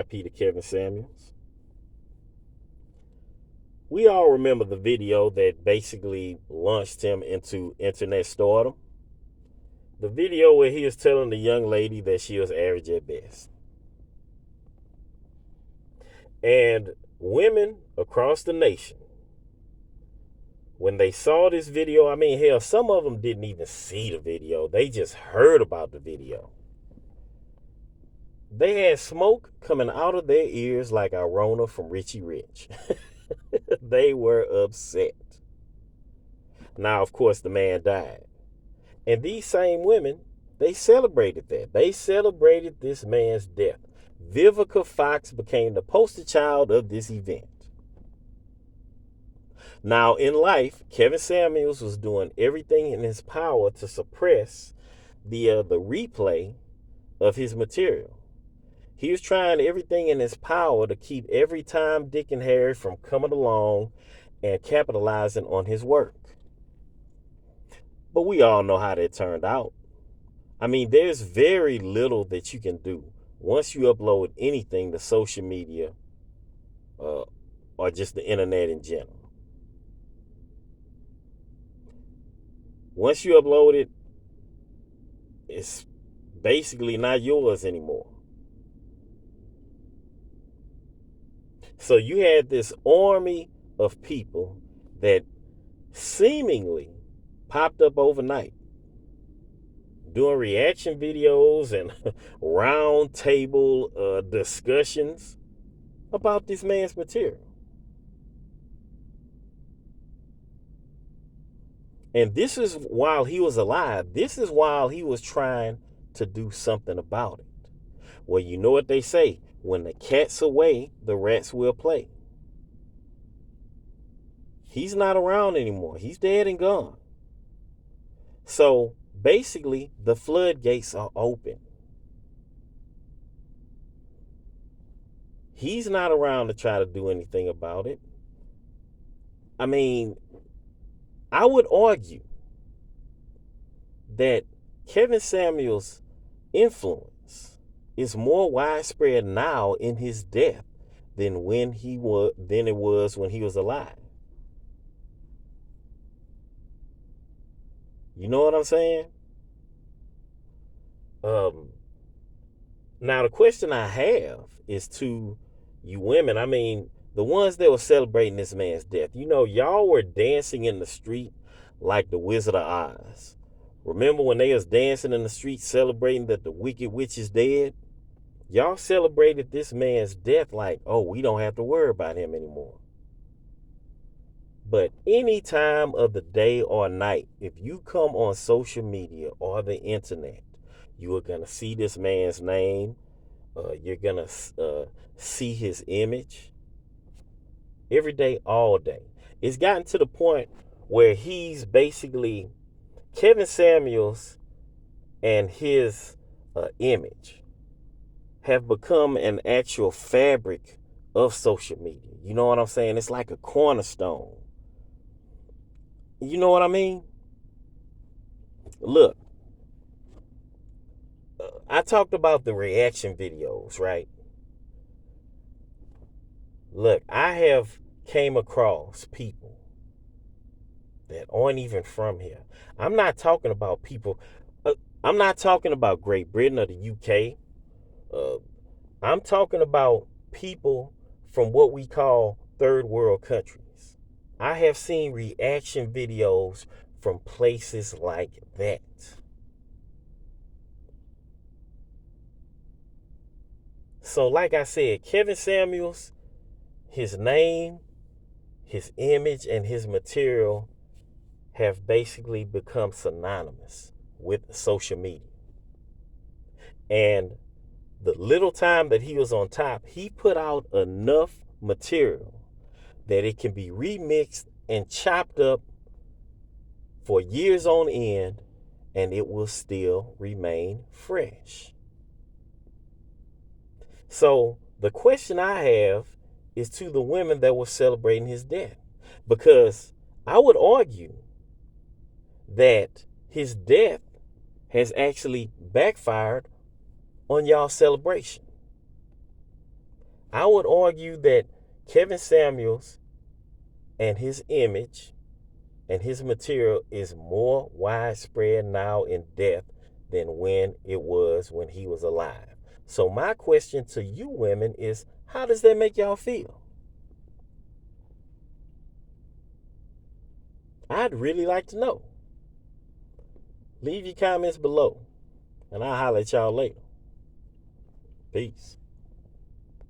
RIP to Kevin Samuels. We all remember the video that basically launched him into internet stardom. The video where he was telling the young lady that she was average at best. And women across the nation, when they saw this video, I mean, hell, some of them didn't even see the video. They just heard about the video. They had smoke coming out of their ears like Irona from Richie Rich. They were upset. Now, of course, the man died. And these same women, they celebrated that. They celebrated this man's death. Vivica Fox became the poster child of this event. Now, in life, Kevin Samuels was doing everything in his power to suppress the replay of his material. He was trying everything in his power to keep every Tom, Dick, and Harry from coming along and capitalizing on his work. But we all know how that turned out. I mean, there's very little that you can do once you upload anything to social media or just the internet in general. Once you upload it, it's basically not yours anymore. So you had this army of people that seemingly popped up overnight doing reaction videos and round table discussions about this man's material. And this is while he was alive. This is while he was trying to do something about it. Well, you know what they say, when the cat's away, the rats will play. He's not around anymore. He's dead and gone. So basically, the floodgates are open. He's not around to try to do anything about it. I mean, I would argue that Kevin Samuels' influence is more widespread now in his death than it was when he was alive. You know what I'm saying? Now the question I have is to you women. I mean, the ones that were celebrating this man's death. You know, y'all were dancing in the street like the Wizard of Oz. Remember when they was dancing in the street celebrating that the Wicked Witch is dead? Y'all celebrated this man's death like, oh, we don't have to worry about him anymore. But any time of the day or night, if you come on social media or the internet, you are going to see this man's name. You're going to see his image every day, all day. It's gotten to the point where he's basically Kevin Samuels and his image have become an actual fabric of social media. You know what I'm saying? It's like a cornerstone. You know what I mean? Look, I talked about the reaction videos, right? Look, I have came across people that aren't even from here. I'm not talking about people. I'm not talking about Great Britain or the UK. I'm talking about people from what we call third world countries. I have seen reaction videos from places like that. So like I said, Kevin Samuels, his name, his image, and his material have basically become synonymous with social media. And the little time that he was on top, he put out enough material that it can be remixed and chopped up for years on end, and it will still remain fresh. So the question I have is to the women that were celebrating his death, because I would argue that his death has actually backfired on y'all celebration. I would argue that Kevin Samuels and his image and his material is more widespread now in death than when it was when he was alive. So my question to you women is, how does that make y'all feel? I'd really like to know. Leave your comments below, and I'll holler at y'all later. Peace.